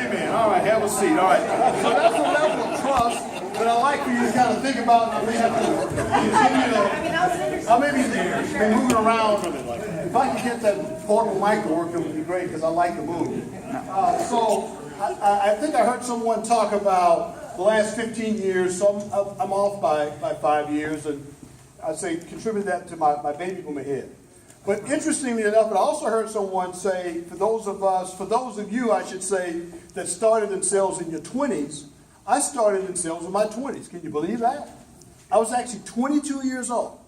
Amen. All right, have a seat. All right. So that's the level of trust that I like for you to kind of think about. I may have to continue to, I may be moving around. If I can get that portable mic to work, it would be great because I like to move. So I think I heard someone talk about the last 15 years. So I'm off by 5 years, and I'd say contribute that to my baby boom ahead. But interestingly enough, I also heard someone say, for those of you, I should say, that started in sales in your 20s, I started in sales in my 20s. Can you believe that? I was actually 22 years old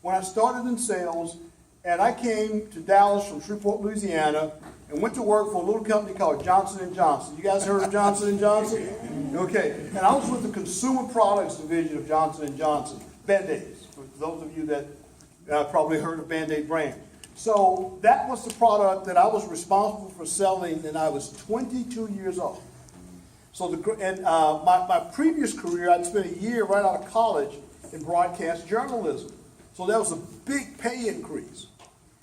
when I started in sales, and I came to Dallas from Shreveport, Louisiana, and went to work for a little company called Johnson & Johnson. You guys heard of Johnson & Johnson? Okay. And I was with the consumer products division of Johnson & Johnson, Band-Aids, for those of you that probably heard of Band-Aid brand. So that was the product that I was responsible for selling, and I was 22 years old. So my previous career, I'd spent a year right out of college in broadcast journalism. So that was a big pay increase.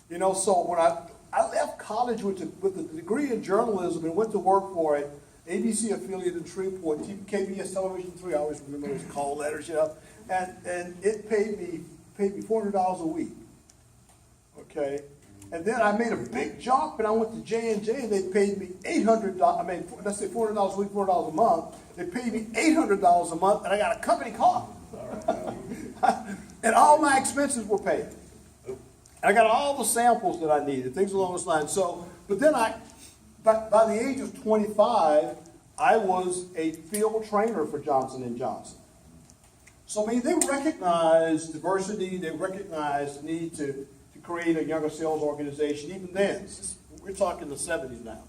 You know, so when I left college with a degree in journalism and went to work for it, ABC affiliate in Shreveport, KBS Television 3, I always remember those call letters, you know, and it paid me $400 a week, okay? And then I made a big jump, and I went to J&J, and they paid me $800, let's say $400 a week, $400 a month. They paid me $800 a month, and I got a company car. And all my expenses were paid. I got all the samples that I needed, things along those lines. So, but then by the age of 25, I was a field trainer for Johnson & Johnson. So, I mean, they recognize diversity, they recognize the need to create a younger sales organization, even then. We're talking the 70s now.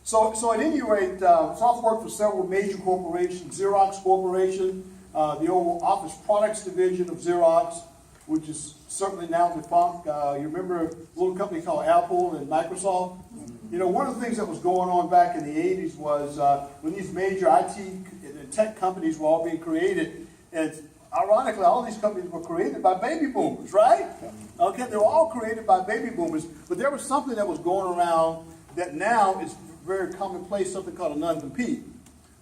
So at any rate, I've worked for several major corporations, Xerox Corporation, the old office products division of Xerox, which is certainly now defunct. You remember a little company called Apple and Microsoft? You know, one of the things that was going on back in the 80s was when these major IT and tech companies were all being created, and ironically, all these companies were created by baby boomers, right? Okay, they were all created by baby boomers, but there was something that was going around that now is very commonplace, something called a non-compete.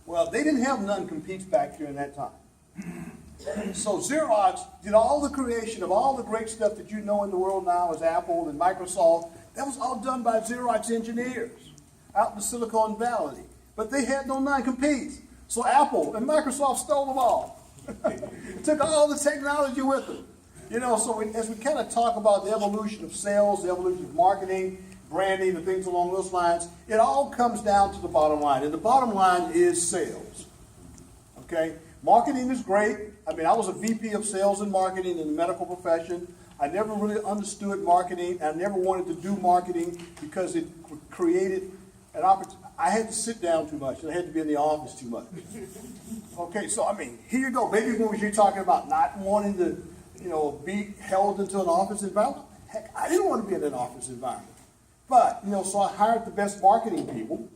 Well, they didn't have non-competes back during that time. So Xerox did all the creation of all the great stuff that you know in the world now as Apple and Microsoft. That was all done by Xerox engineers out in Silicon Valley. But they had no non-competes. So Apple and Microsoft stole them all. Took all the technology with them. You know, so as we kind of talk about the evolution of sales, the evolution of marketing, branding, and things along those lines, it all comes down to the bottom line. And the bottom line is sales. Okay? Marketing is great. I mean, I was a VP of sales and marketing in the medical profession. I never really understood marketing. I never wanted to do marketing because it created an opportunity. I had to sit down too much, and I had to be in the office too much. Okay, so I mean, here you go. Baby boomers, you're talking about not wanting to, you know, be held into an office environment. Heck, I didn't want to be in an office environment. But, you know, so I hired the best marketing people,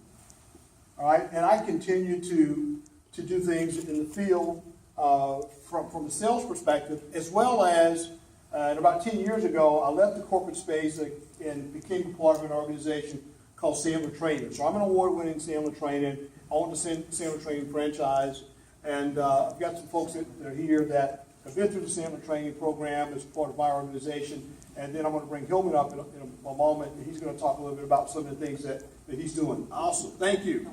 all right, and I continued to do things in the field from the sales perspective, as well as, and about 10 years ago, I left the corporate space and became a part of an organization called Sandler Training. So I'm an award-winning Sandler Training. I own the Sandler Training franchise, and I've got some folks that are here that have been through the Sandler Training program as part of my organization, and then I'm going to bring Hillman up in a moment, and he's going to talk a little bit about some of the things that he's doing. Awesome. Thank you.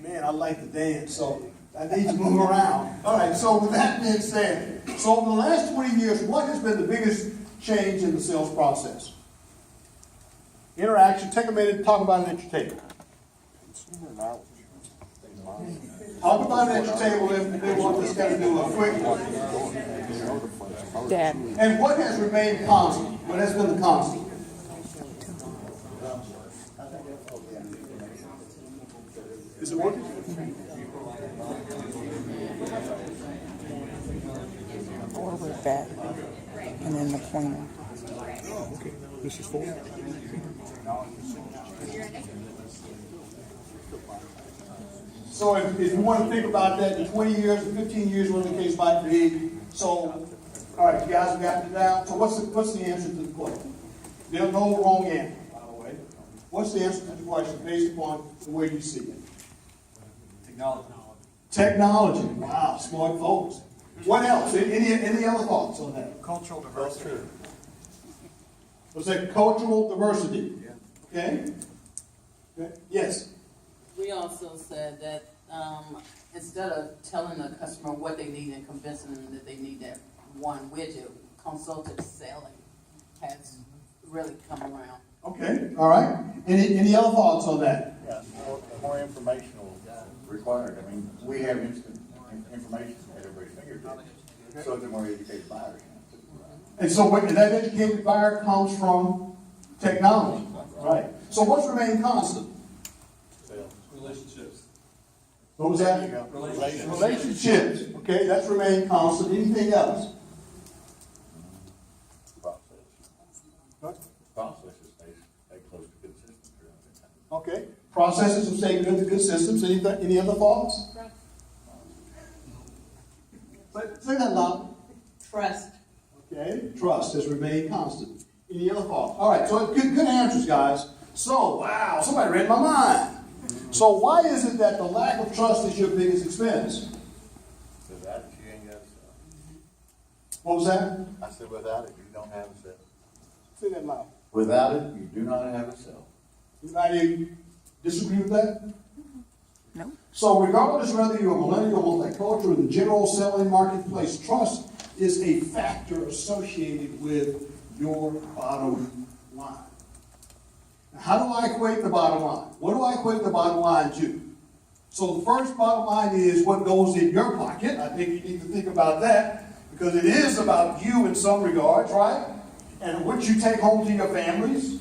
Man, I like to dance, so I need to move around. All right, so with that being said, so over the last 20 years, what has been the biggest change in the sales process? Interaction. Take a minute to talk about it at your table. Talk about it at your table if they want this guy to do a quick one. Dad. And what has remained constant? What has been the constant? Is it working? Forward, back, and then the pointer. Oh, okay. This is forward. So if you want to think about that in 20 years or 15 years, whatever the case might be. So, all right, you guys have gotten it down. So what's the answer to the question? There's no wrong answer, by the way. What's the answer to the question based upon the way you see it? Technology, wow, smart folks. What else? Any other thoughts on that? Cultural diversity. Was that cultural diversity? Okay? Okay. Yes? We also said that instead of telling the customer what they need and convincing them that they need that one widget, consultative selling has really come around. Okay, all right. Any other thoughts on that? Yeah, more informational required. I mean, we have instant information at everybody's fingertips, so the more educated buyers. And so that educated buyer comes from technology, right? So what's remained constant? Relationships. What was that? Relationships. Okay, that's remained constant. Anything else? Processes stay close to good systems throughout the time. Okay. Processes of staying good to good systems. Any other thoughts? Say that loud. Trust. Okay. Trust has remained constant. Any other thoughts? All right. So good answers, guys. So, wow, somebody read my mind. So why is it that the lack of trust is your biggest expense? Without it, you ain't got a cell. What was that? I said, without it, you don't have a cell. Say that loud. Without it, you do not have a cell. Anybody disagree with that? No. So regardless whether you're a millennial, multicultural, in the general selling marketplace, trust is a factor associated with your bottom line. Now, how do I equate the bottom line? What do I equate the bottom line to? So the first bottom line is what goes in your pocket. I think you need to think about that because it is about you in some regards, right? And what you take home to your families,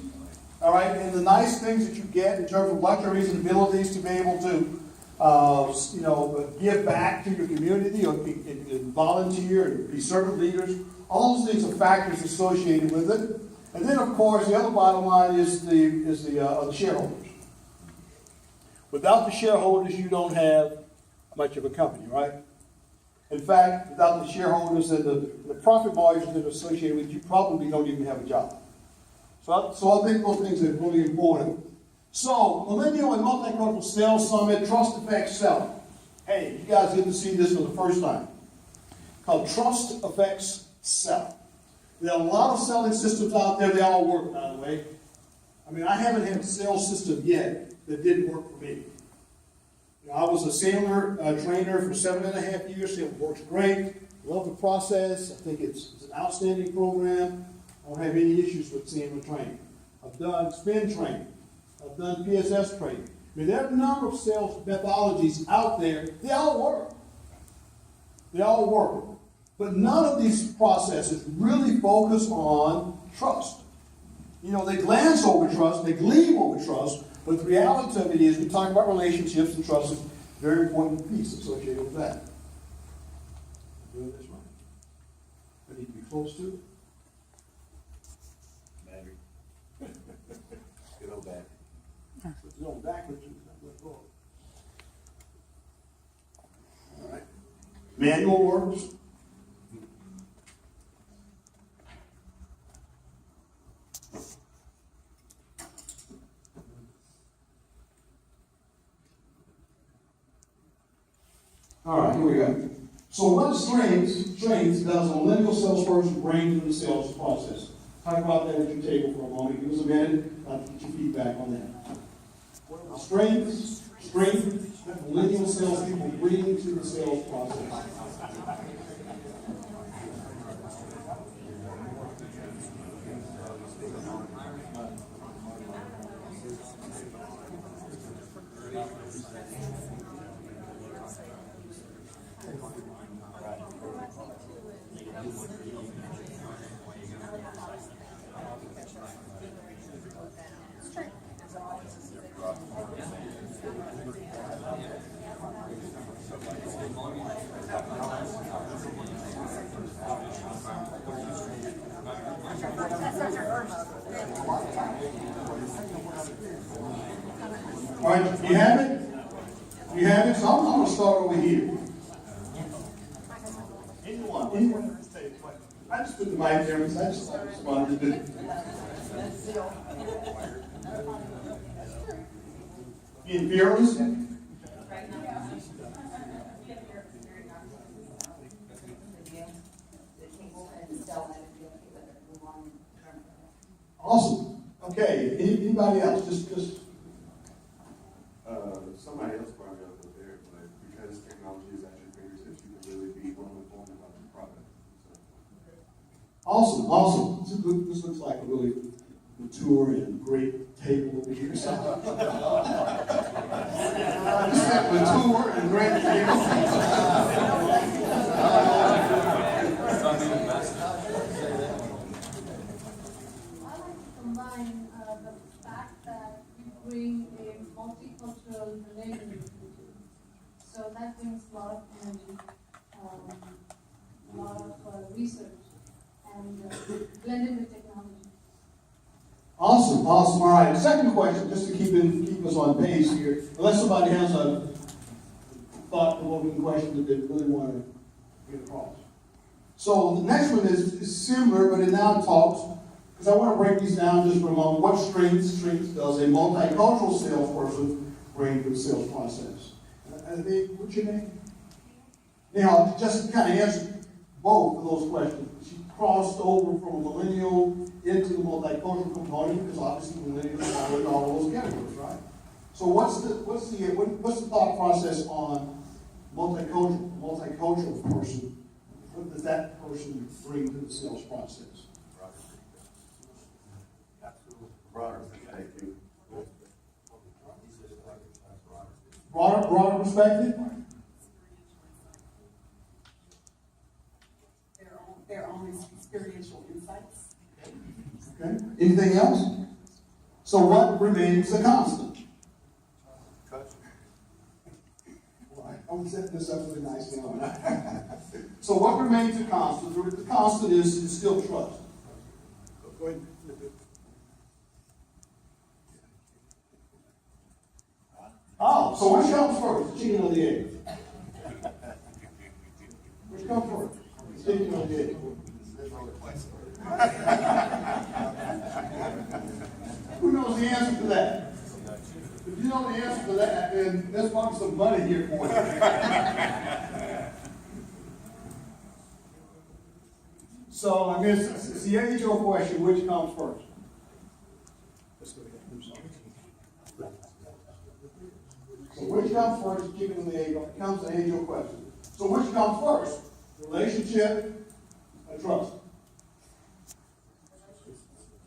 all right, and the nice things that you get in terms of luxuries and abilities to be able to, give back to your community or and volunteer and be servant leaders. All those things are factors associated with it. And then, of course, the other bottom line is the shareholders. Without the shareholders, you don't have much of a company, right? In fact, without the shareholders and the profit margins that are associated with it, you probably don't even have a job. So I think those things are really important. So, Millennial and Multicultural Sales Summit, Trust Affects Selling. Hey, you guys get to see this for the first time. Called Trust Affects Selling. There are a lot of selling systems out there. They all work, by the way. I mean, I haven't had a sales system yet that didn't work for me. I was a sailor trainer for 7.5 years. It works great. Love the process. I think it's an outstanding program. I don't have any issues with sailor training. I've done spin training. I've done PSS training. I mean, there are a number of sales methodologies out there. They all work. They all work. But none of these processes really focus on trust. You know, they glance over trust, they gleam over trust, but the reality of it is we talk about relationships, and trust is a very important piece associated with that. I'm doing this right. I need to be close to it. Maybe. Get on back. It's going backwards. All right. Manual works. All right, here we go. So what strengths does a millennial salesperson bring to the sales process? Talk about that at your table for a moment. Give us a minute. I'll get your feedback on that. Strengths that millennial salespeople bring to the sales process. All right, you have it? You have it? So I'm going to start over here. Anyone? I just put the mic there because I just thought it was fun to do. Being fearless? Awesome. Okay, anybody else? Just, Somebody else brought it up up there, but because technology is at your fingertips, you can really be well informed about your product. awesome. This looks like a really mature and great table over here. So. This is mature and great table. Combine the fact that we bring a multicultural relationship, so that brings a lot of energy, a lot of research, and blended with technology. Awesome. All right. Second question, just to keep us on pace here, unless somebody has a thought-provoking question that they really want to get across. So the next one is similar, but it now talks, because I want to break these down just for a moment. What strengths does a multicultural salesperson bring to the sales process? What's your name? Now, just to kind of answer both of those questions. She crossed over from a millennial into the multicultural component, because obviously millennials are in all those categories, right? So what's the thought process on multicultural person? What does that person bring to the sales process? Broader perspective. Broader perspective? Their own experiential insights. Okay. Anything else? So what remains a constant? Well, I'm setting this up really nicely on that. So what remains a constant? The constant is still trust. Go ahead. Oh, so which comes first, the chicken or the egg? Which comes first, the chicken or the egg? Who knows the answer to that? If you know the answer to that, then there's probably some money here for you. So I guess it's the age-old question, which comes first? Let's go ahead. I'm sorry. So which comes first, chicken and the egg? It comes an age-old question. So which comes first? Relationship or trust?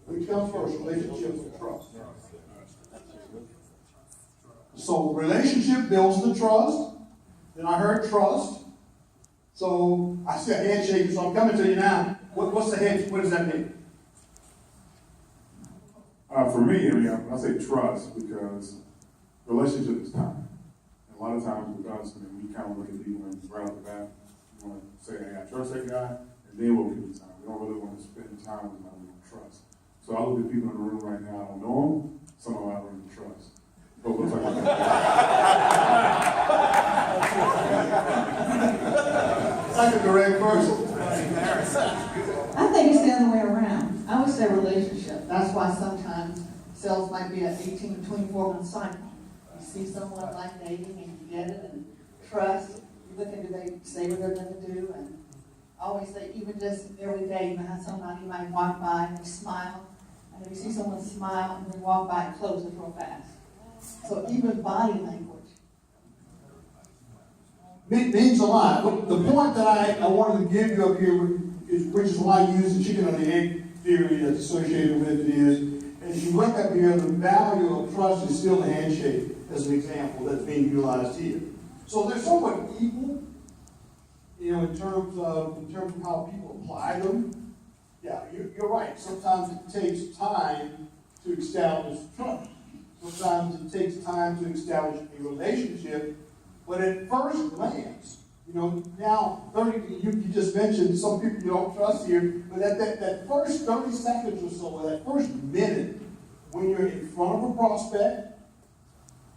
Which comes first, relationship or trust? So relationship builds the trust. Then I heard trust. So I said handshake, so I'm coming to you now. What's the handshake? What does that mean? For me, I say trust because relationship is time. And a lot of times with us, we kind of look at people and right off the bat, we want to say, hey, I trust that guy, and then we'll give you time. We don't really want to spend time with somebody we don't trust. So I look at people in the room right now, I don't know them, some of them I don't even trust. But we'll talk about that. Like a direct person. I think it's the other way around. I would say relationship. That's why sometimes sales might be an 18 to 24 month cycle. You see someone like dating and you get it and trust. You look into they say what they're going to do, and I always say even just every day you have somebody you might walk by and they smile, and if you see someone smile and they walk by and close it real fast. So even body language. Means a lot. But the point that I wanted to give you up here, which is why I use the chicken or the egg theory that's associated with it, is as you look up here, the value of trust is still a handshake, as an example that's being utilized here. So they're somewhat equal, in terms of how people apply them. Yeah, you're right. Sometimes it takes time to establish trust. Sometimes it takes time to establish a relationship. But at first glance, now 30, you just mentioned some people you don't trust here, but that first 30 seconds or so, or that first minute, when you're in front of a prospect,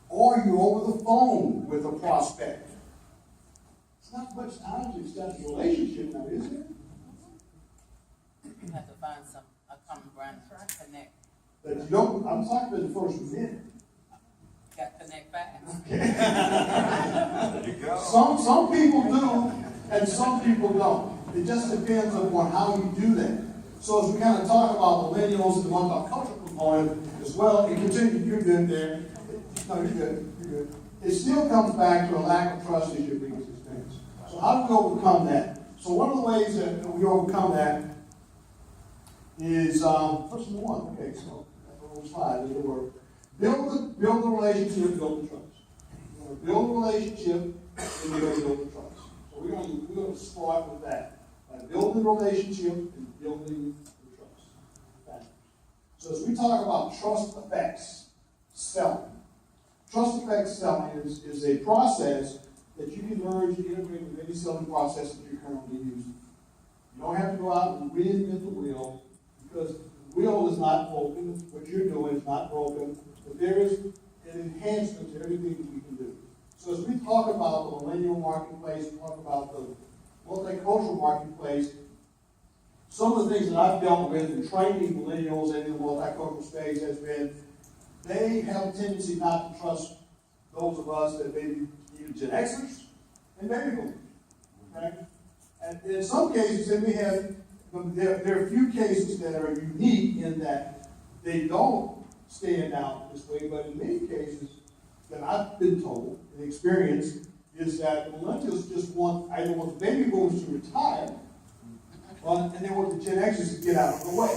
or you're over the phone with a prospect, it's not much time to establish a relationship now, is it? You have to find a common ground to connect. But you don't, I'm talking about the first minute. Got to connect fast. Some people do, and some people don't. It just depends upon how you do that. So as we kind of talk about millennials and the multicultural component as well, and continue, you're good there. No, you're good, you're good. It still comes back to a lack of trust is your biggest expense. So how do we overcome that? So one of the ways that we overcome that is, first one, okay, so that little slide is the word. Build the relationship, build the trust. You're gonna build a relationship, and you're gonna build the trust. So we're gonna start with that. By building the relationship and building the trust. Okay. So as we talk about trust effects selling, trust effects selling is a process that you can learn to integrate with any selling process that you're currently using. You don't have to go out and reinvent the wheel, because the wheel is not broken, what you're doing is not broken, but there is an enhancement to everything that we can do. So as we talk about the millennial marketplace, we talk about the multicultural marketplace, some of the things that I've dealt with in training millennials in the multicultural space has been, they have a tendency not to trust those of us that maybe even Gen Xers and baby boomers. Okay? And in some cases, then we have, there are a few cases that are unique in that they don't stand out this way, but in many cases that I've been told and experienced is that millennials just either want the baby boomers to retire, and they want the Gen Xers to get out of the way.